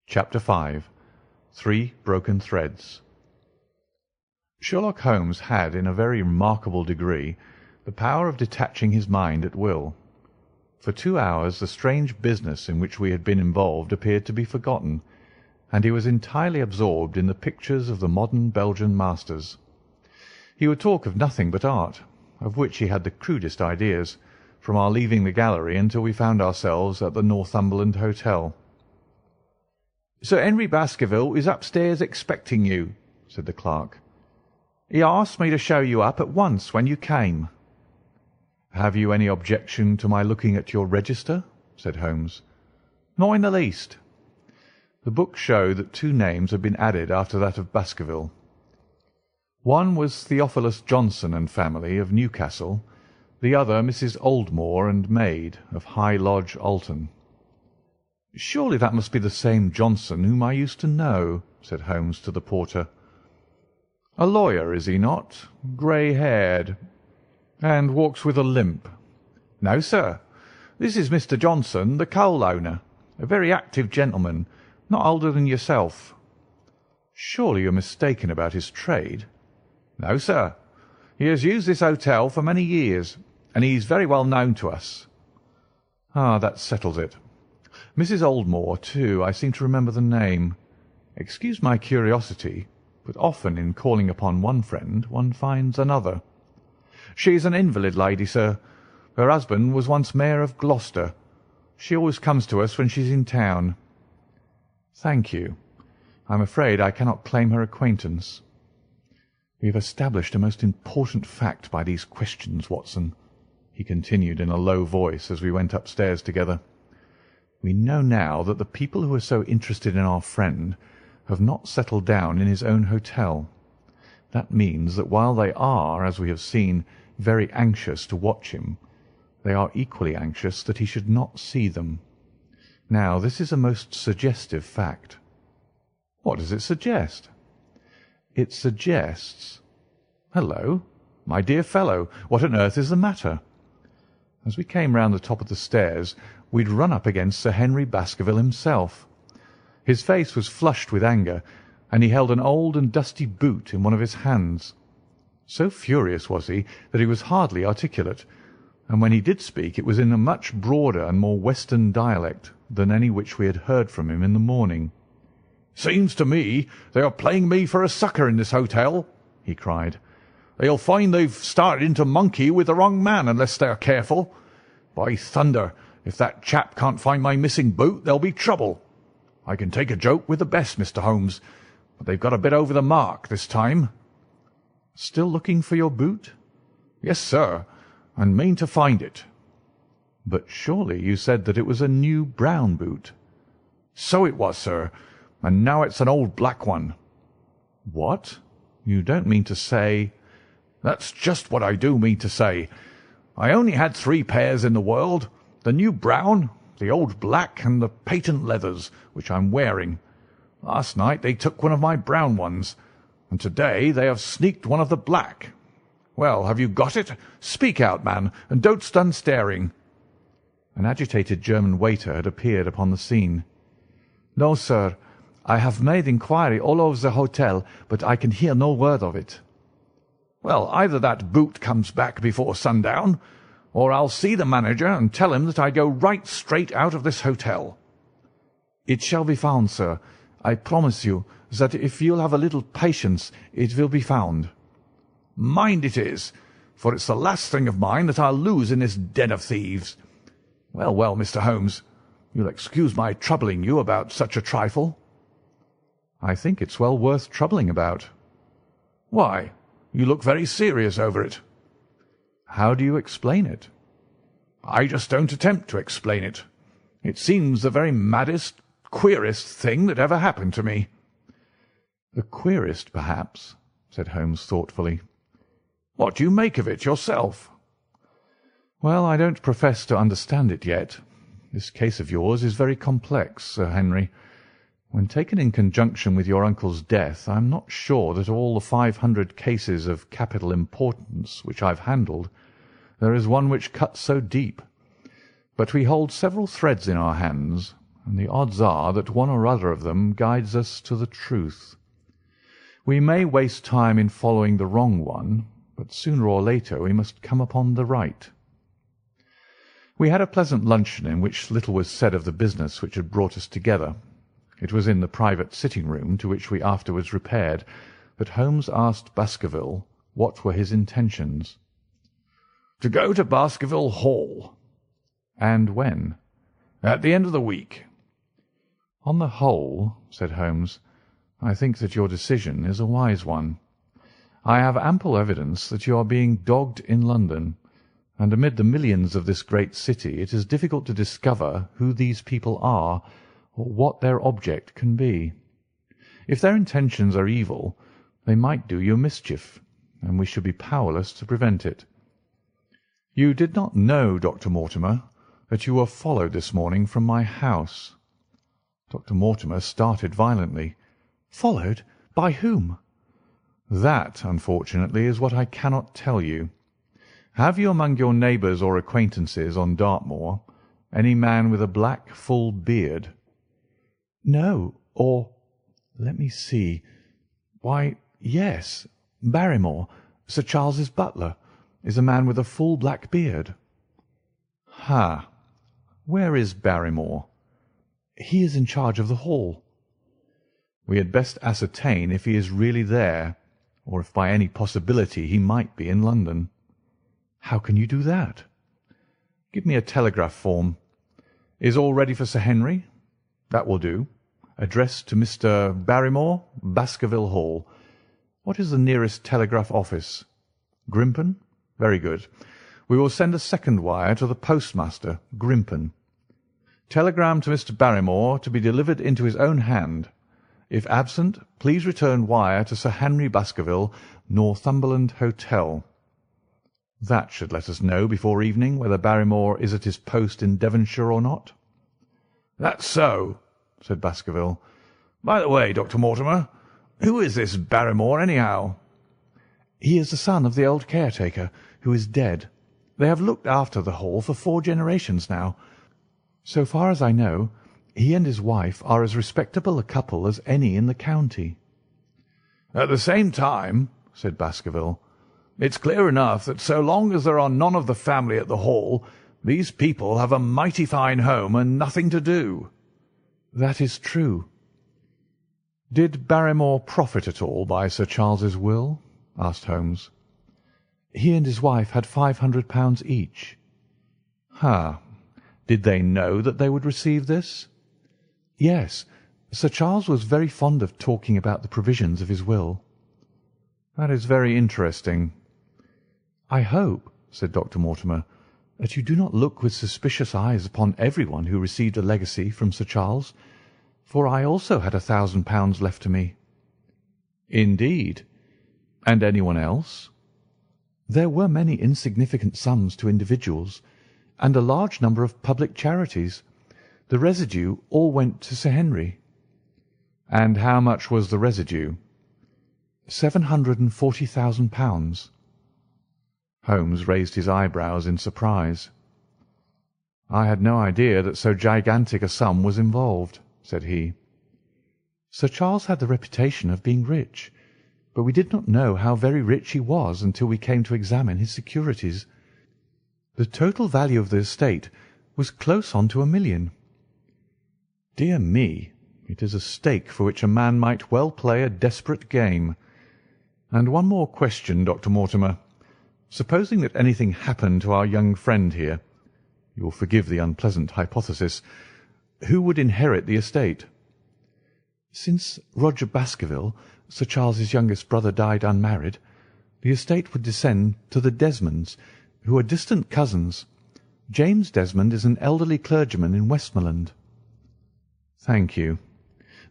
Chapter 5. 3 Broken Threads. Sherlock Holmes had, in a very remarkable degree, the power of detaching his mind at will. For 2 hours the strange business in which we had been involved appeared to be forgotten, and he was entirely absorbed in the pictures of the modern Belgian masters. He would talk of nothing but art, of which he had the crudest ideas, from our leaving the gallery until we found ourselves at the Northumberland Hotel. "Sir Henry Baskerville is upstairs expecting you," said the clerk. "He asked me to show you up at once when you came." "Have you any objection to my looking at your register?" said Holmes. "Not in the least." The book showed that 2 names had been added after that of Baskerville. One was Theophilus Johnson and family, of Newcastle, the other Mrs. Oldmore and maid, of High Lodge, Alton. "Surely that must be the same Johnson whom I used to know," said Holmes to the porter. "A lawyer, is he not? Grey-haired, and walks with a limp?" "No, sir. This is Mr. Johnson, the coal owner, a very active gentleman, not older than yourself." "Surely you're mistaken about his trade?" "No, sir. He has used this hotel for many years, and he is very well known to us." "Ah, that settles it. Mrs. Oldmore, too, I seem to remember the name. Excuse my curiosity, but often in calling upon one friend one finds another." "She is an invalid lady, sir. Her husband was once Mayor of Gloucester. She always comes to us when she's in town." "Thank you. I'm afraid I cannot claim her acquaintance." "We have established a most important fact by these questions, Watson," he continued in a low voice as we went upstairs together. "We know now that the people who are so interested in our friend have not settled down in his own hotel. That means that while they are, as we have seen, very anxious to watch him, they are equally anxious that he should not see them. Now, this is a most suggestive fact." "What does it suggest?" "It suggests— Hello, my dear fellow, what on earth is the matter?" As we came round the top of the stairs, we had run up against Sir Henry Baskerville himself. His face was flushed with anger, and he held an old and dusty boot in one of his hands. So furious was he that he was hardly articulate, and when he did speak it was in a much broader and more western dialect than any which we had heard from him in the morning. "Seems to me they are playing me for a sucker in this hotel," he cried. "They'll find they've started into monkey with the wrong man unless they are careful. By thunder, if that chap can't find my missing boot, there'll be trouble. I can take a joke with the best, Mr. Holmes, but they've got a bit over the mark this time." "Still looking for your boot?" "Yes, sir, and mean to find it." "But surely you said that it was a new brown boot?" "So it was, sir, and now it's an old black one." "What? You don't mean to say—" "That's just what I do mean to say. I only had 3 pairs in the world, the new brown, the old black, and the patent leathers, which I'm wearing. Last night they took one of my brown ones, and to-day they have sneaked one of the black. Well, have you got it? Speak out, man, and don't stand staring." An agitated German waiter had appeared upon the scene. "No, sir. I have made inquiry all over the hotel, but I can hear no word of it." "Well, either that boot comes back before sundown, or I'll see the manager and tell him that I go right straight out of this hotel." "It shall be found, sir. I promise you that if you'll have a little patience it will be found." "Mind it is, for it's the last thing of mine that I'll lose in this den of thieves. Well, well, Mr. Holmes, you'll excuse my troubling you about such a trifle." "I think it's well worth troubling about." "Why? You look very serious over it." "How do you explain it?" "I just don't attempt to explain it. It seems the very maddest, queerest thing that ever happened to me." "The queerest, perhaps," said Holmes thoughtfully. "What do you make of it yourself?" "Well, I don't profess to understand it yet. This case of yours is very complex, Sir Henry. When taken in conjunction with your uncle's death, I am not sure that of all the 500 cases of capital importance which I've handled, there is one which cuts so deep. But we hold several threads in our hands, and the odds are that one or other of them guides us to the truth. We may waste time in following the wrong one, but sooner or later we must come upon the right." We had a pleasant luncheon in which little was said of the business which had brought us together. It was in the private sitting-room, to which we afterwards repaired, that Holmes asked Baskerville what were his intentions. "To go to Baskerville Hall." "And when?" "At the end of the week." "On the whole," said Holmes, "I think that your decision is a wise one. I have ample evidence that you are being dogged in London, and amid the millions of this great city it is difficult to discover who these people are or what their object can be. If their intentions are evil, they might do you mischief, and we should be powerless to prevent it. You did not know, Dr. Mortimer, that you were followed this morning from my house." Dr. Mortimer started violently. "Followed? By whom?" "That, unfortunately, is what I cannot tell you. Have you among your neighbours or acquaintances on Dartmoor any man with a black, full beard?" "No, or let me see. Why, yes, Barrymore, Sir Charles's butler, is a man with a full black beard." "Ha! Where is Barrymore?" "He is in charge of the hall." "We had best ascertain if he is really there, or if by any possibility he might be in London." "How can you do that?" "Give me a telegraph form. Is all ready for Sir Henry? That will do. Addressed to Mr. Barrymore, Baskerville Hall. What is the nearest telegraph office? Grimpen? Very good. We will send a second wire to the postmaster, Grimpen. Telegram to Mr. Barrymore to be delivered into his own hand. If absent, please return wire to Sir Henry Baskerville, Northumberland Hotel. That should let us know before evening whether Barrymore is at his post in Devonshire or not." "That's so," said Baskerville. "By the way, Dr. Mortimer, who is this Barrymore, anyhow?" "He is the son of the old caretaker, who is dead. They have looked after the Hall for 4 generations now. So far as I know, he and his wife are as respectable a couple as any in the county." "At the same time," said Baskerville, "it's clear enough that so long as there are none of the family at the Hall, these people have a mighty fine home and nothing to do." "That is true." "Did Barrymore profit at all by Sir Charles's will?" asked Holmes. "He and his wife had £500 each." "Ha! Did they know that they would receive this?" "Yes. Sir Charles was very fond of talking about the provisions of his will." "That is very interesting." "I hope," said Dr. Mortimer, "that you do not look with suspicious eyes upon everyone who received a legacy from Sir Charles, for I also had £1,000 left to me." "Indeed! And anyone else?" "There were many insignificant sums to individuals, and a large number of public charities. The residue all went to Sir Henry." "And how much was the residue?" £740,000. Holmes raised his eyebrows in surprise. "I had no idea that so gigantic a sum was involved," said he. "Sir Charles had the reputation of being rich, but we did not know how very rich he was until we came to examine his securities. The total value of the estate was close on to £1 million. Dear me, it is a stake for which a man might well play a desperate game. And one more question, Dr. Mortimer. Supposing that anything happened to our young friend here, you will forgive the unpleasant hypothesis, who would inherit the estate?" "Since Roger Baskerville, Sir Charles's youngest brother, died unmarried, the estate would descend to the Desmonds, who are distant cousins. James Desmond is an elderly clergyman in Westmoreland." "Thank you.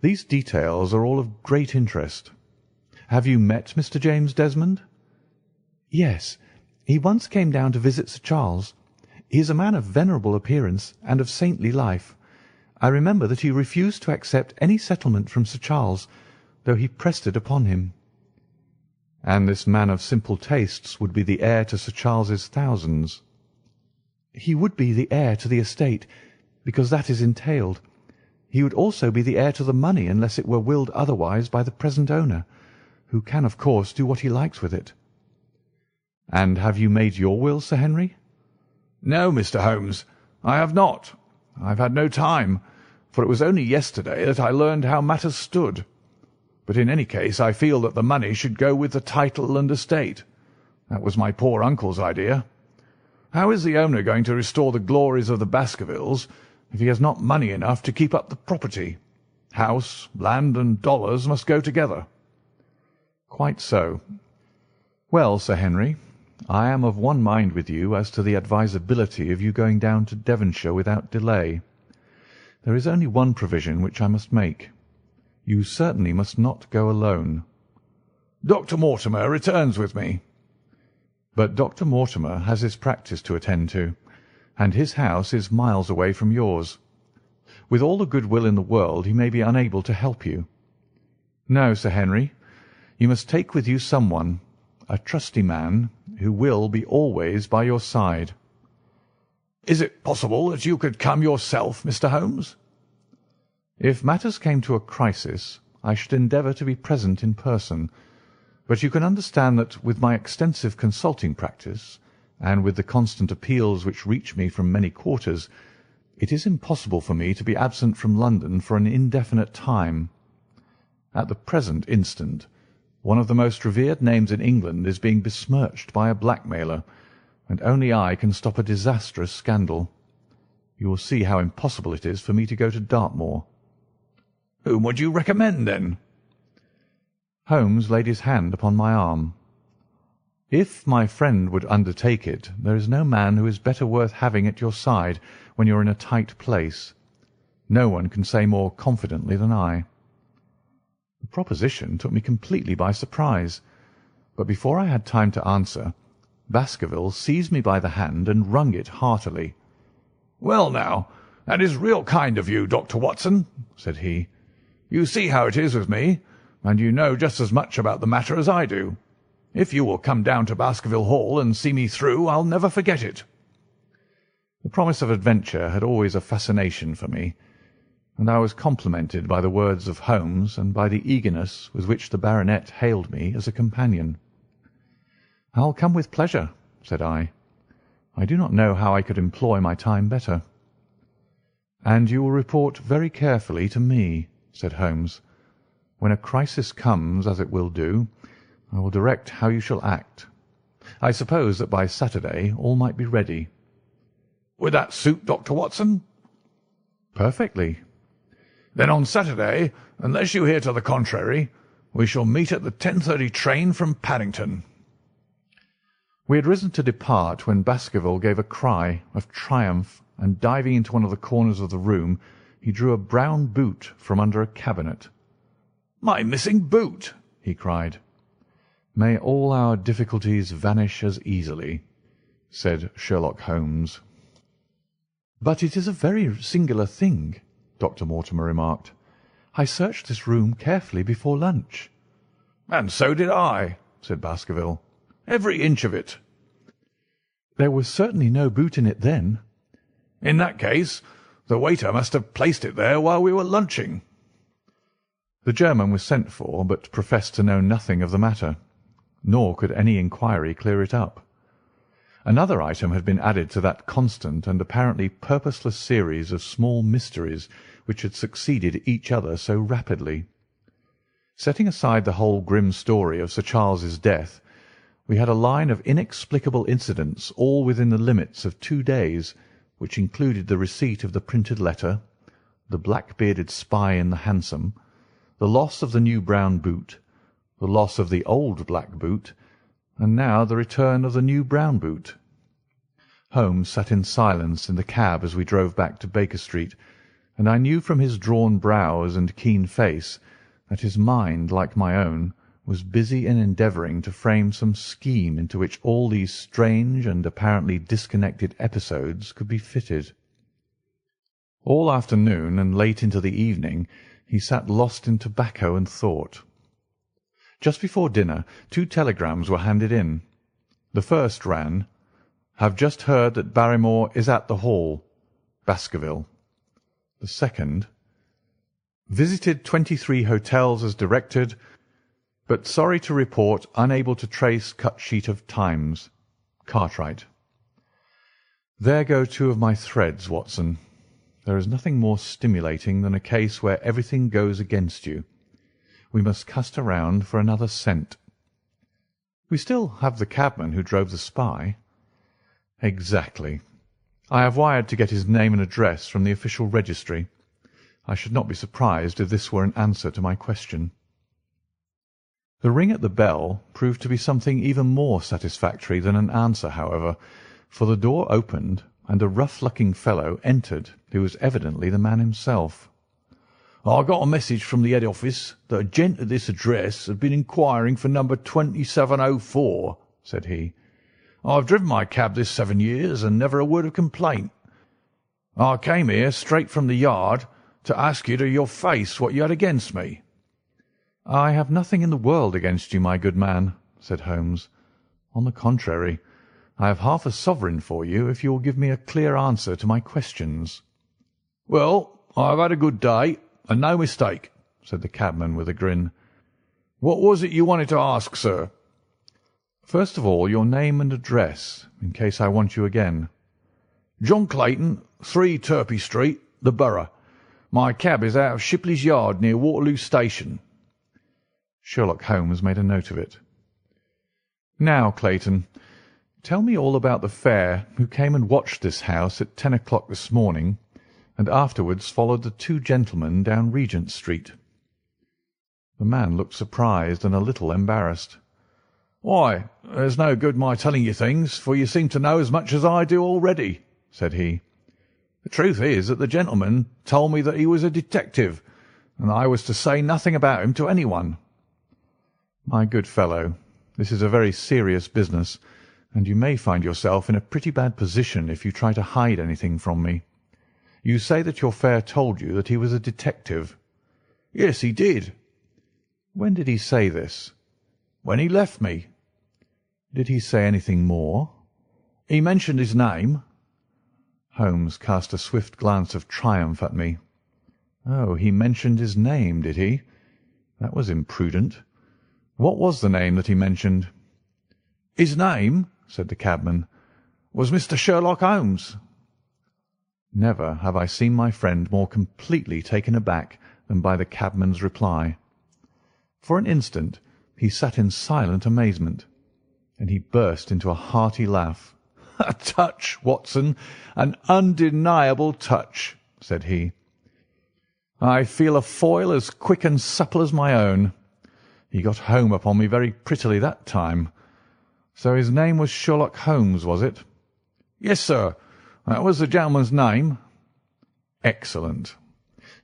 These details are all of great interest. Have you met Mr. James Desmond?" "Yes. He once came down to visit Sir Charles. He is a man of venerable appearance and of saintly life. I remember that he refused to accept any settlement from Sir Charles, though he pressed it upon him." "And this man of simple tastes would be the heir to Sir Charles's thousands?" "He would be the heir to the estate, because that is entailed. He would also be the heir to the money unless it were willed otherwise by the present owner, who can, of course, do what he likes with it." "And have you made your will, Sir Henry?" "No, Mr. Holmes, I have not. I have had no time, for it was only yesterday that I learned how matters stood. But in any case I feel that the money should go with the title and estate. That was my poor uncle's idea. How is the owner going to restore the glories of the Baskervilles if he has not money enough to keep up the property? House, land, and dollars must go together." "Quite so. Well, Sir Henry, I am of one mind with you as to the advisability of you going down to Devonshire without delay. There is only one provision which I must make. You certainly must not go alone." "Dr. Mortimer returns with me." "But Dr. Mortimer has his practice to attend to, and his house is miles away from yours. With all the good will in the world he may be unable to help you. No, Sir Henry, you must take with you someone, a trusty man, who will be always by your side." "Is it possible that you could come yourself, Mr. Holmes?" "If matters came to a crisis, I should endeavour to be present in person, but you can understand that with my extensive consulting practice, and with the constant appeals which reach me from many quarters, it is impossible for me to be absent from London for an indefinite time. At the present instant, one of the most revered names in England is being besmirched by a blackmailer, and only I can stop a disastrous scandal. You will see how impossible it is for me to go to Dartmoor." "Whom would you recommend, then?" Holmes laid his hand upon my arm. "If my friend would undertake it, there is no man who is better worth having at your side when you are in a tight place. No one can say more confidently than I." The proposition took me completely by surprise, but before I had time to answer, Baskerville seized me by the hand and wrung it heartily. "Well, now, that is real kind of you, Dr. Watson," said he. "You see how it is with me, and you know just as much about the matter as I do. If you will come down to Baskerville Hall and see me through, I'll never forget it." The promise of adventure had always a fascination for me, and I was complimented by the words of Holmes and by the eagerness with which the baronet hailed me as a companion. "I'll come with pleasure," said I. "I do not know how I could employ my time better." "And you will report very carefully to me," said Holmes. "When a crisis comes, as it will do, I will direct how you shall act. I suppose that by Saturday all might be ready." "Would that suit Dr. Watson?" "Perfectly." "Then on Saturday, unless you hear to the contrary, we shall meet at the 10:30 train from Paddington." We had risen to depart when Baskerville gave a cry of triumph, and diving into one of the corners of the room, he drew a brown boot from under a cabinet. "My missing boot!" he cried. "May all our difficulties vanish as easily," said Sherlock Holmes. "But it is a very singular thing," Dr. Mortimer remarked. "I searched this room carefully before lunch." "And so did I," said Baskerville. "Every inch of it." "There was certainly no boot in it then." "In that case, the waiter must have placed it there while we were lunching." The German was sent for, but professed to know nothing of the matter, nor could any inquiry clear it up. Another item had been added to that constant and apparently purposeless series of small mysteries which had succeeded each other so rapidly. Setting aside the whole grim story of Sir Charles's death, we had a line of inexplicable incidents all within the limits of 2 days, which included the receipt of the printed letter, the black-bearded spy in the hansom, the loss of the new brown boot, the loss of the old black boot, and now the return of the new brown boot. Holmes sat in silence in the cab as we drove back to Baker Street, and I knew from his drawn brows and keen face that his mind, like my own, was busy in endeavouring to frame some scheme into which all these strange and apparently disconnected episodes could be fitted. All afternoon and late into the evening he sat lost in tobacco and thought. Just before dinner 2 telegrams were handed in. The first ran, "Have just heard that Barrymore is at the Hall. Baskerville." The second, Visited 23 hotels as directed, but sorry to report unable to trace cut sheet of Times. Cartwright. There go two of my threads, Watson. There is nothing more stimulating than a case where everything goes against you. We must cast around for another scent. We still have the cabman who drove the spy. Exactly. I have wired to get his name and address from the official registry. I should not be surprised if this were an answer to my question. The ring at the bell proved to be something even more satisfactory than an answer, however, for the door opened and a rough-looking fellow entered who was evidently the man himself. "I got a message from the head office that a gent at this address had been inquiring for number 2704, said he. "I've driven my cab this 7 years and never a word of complaint. I came here straight from the yard to ask you to your face what you had against me." "I have nothing in the world against you, my good man," said Holmes. "On the contrary, I have half a sovereign for you if you will give me a clear answer to my questions." "Well, I have had a good day, and no mistake," said the cabman with a grin. "What was it you wanted to ask, sir?" "First of all, your name and address, in case I want you again." "John Clayton, 3 Turpey Street, the Borough. My cab is out of Shipley's Yard near Waterloo Station." Sherlock Holmes made a note of it. "Now, Clayton, tell me all about the fare who came and watched this house at 10 o'clock this morning, and afterwards followed the two gentlemen down Regent Street." The man looked surprised and a little embarrassed. "Why, there's no good my telling you things, for you seem to know as much as I do already," said he. "The truth is that the gentleman told me that he was a detective, and I was to say nothing about him to anyone." "My good fellow, this is a very serious business, and you may find yourself in a pretty bad position if you try to hide anything from me. You say that your fare told you that he was a detective." "Yes, he did." "When did he say this?" "When he left me." "Did he say anything more?" "He mentioned his name." Holmes cast a swift glance of triumph at me. "Oh, he mentioned his name, did he? That was imprudent. What was the name that he mentioned?" "His name," said the cabman, "was Mr. Sherlock Holmes." Never have I seen my friend more completely taken aback than by the cabman's reply. For an instant he sat in silent amazement. Then he burst into a hearty laugh. "A touch, Watson, an undeniable touch," said he. "I feel a foil as quick and supple as my own. He got home upon me very prettily that time. So his name was Sherlock Holmes, was it?" "Yes, sir, that was the gentleman's name." "Excellent.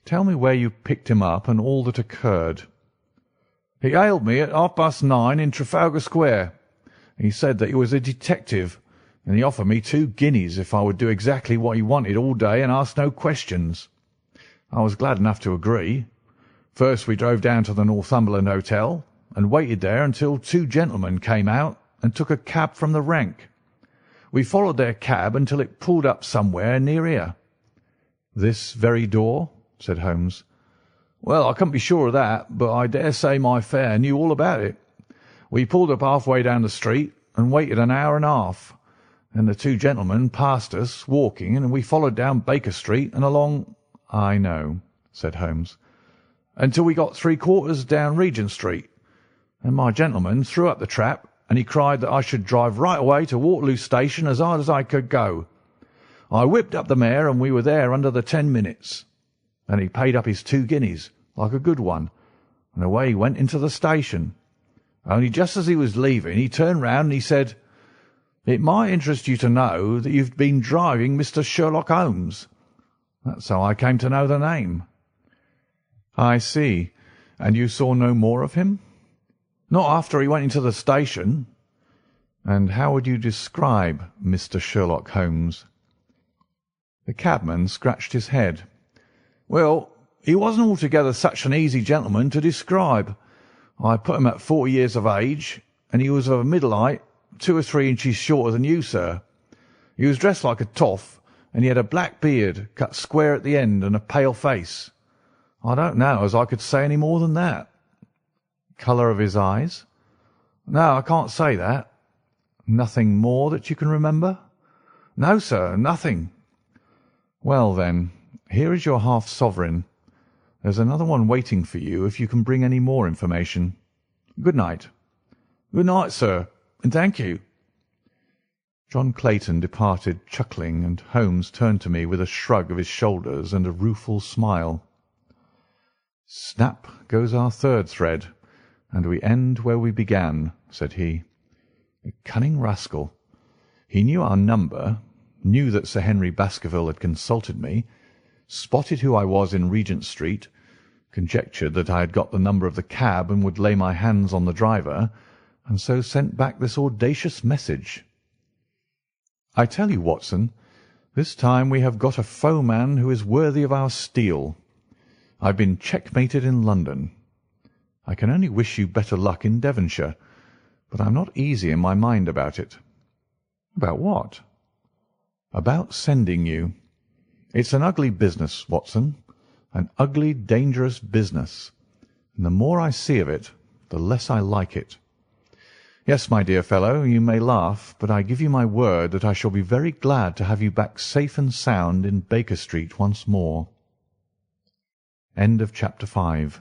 Tell me where you picked him up and all that occurred." "He hailed me at 9:30 in Trafalgar Square. He said that he was a detective, and he offered me 2 guineas if I would do exactly what he wanted all day and ask no questions. I was glad enough to agree. First we drove down to the Northumberland Hotel and waited there until 2 gentlemen came out and took a cab from the rank. We followed their cab until it pulled up somewhere near here." "This very door?" said Holmes. "Well, I can't be sure of that, but I dare say my fare knew all about it. We pulled up half-way down the street and waited an hour and a half. Then the 2 gentlemen passed us, walking, and we followed down Baker Street and along—" "I know," said Holmes. "Until we got 3/4 down Regent Street. And my gentleman threw up the trap, and he cried that I should drive right away to Waterloo Station as hard as I could go. I whipped up the mare, and we were there under the 10 minutes. Then he paid up his 2 guineas, like a good one, and away he went into the station. Only just as he was leaving, he turned round and he said, 'It might interest you to know that you've been driving Mr. Sherlock Holmes.' That's how I came to know the name." "I see. And you saw no more of him?" "Not after he went into the station." "And how would you describe Mr. Sherlock Holmes?" The cabman scratched his head. "Well, he wasn't altogether such an easy gentleman to describe. I put him at 40 years of age, and he was of a middle height, 2 or 3 inches shorter than you, sir. He was dressed like a toff, and he had a black beard cut square at the end and a pale face. I don't know as I could say any more than that. Colour of his eyes? No, I can't say that. Nothing more that you can remember? No, sir, nothing. Well, then, here is your half-sovereign. There's another one waiting for you if you can bring any more information. Good night. Good night, sir, and thank you. John Clayton departed chuckling, and Holmes turned to me with a shrug of his shoulders and a rueful smile. Snap goes our third thread, and we end where we began, said he. A cunning rascal. He knew our number, knew that Sir Henry Baskerville had consulted me, spotted who I was in Regent Street, conjectured that I had got the number of the cab and would lay my hands on the driver, and so sent back this audacious message. I tell you, Watson, this time we have got a foeman who is worthy of our steel. I've been checkmated in London. I can only wish you better luck in Devonshire, but I'm not easy in my mind about it. About what? About sending you. It's an ugly business, Watson, an ugly, dangerous business, and the more I see of it, the less I like it. Yes, my dear fellow, you may laugh, but I give you my word that I shall be very glad to have you back safe and sound in Baker Street once more. End of chapter 5.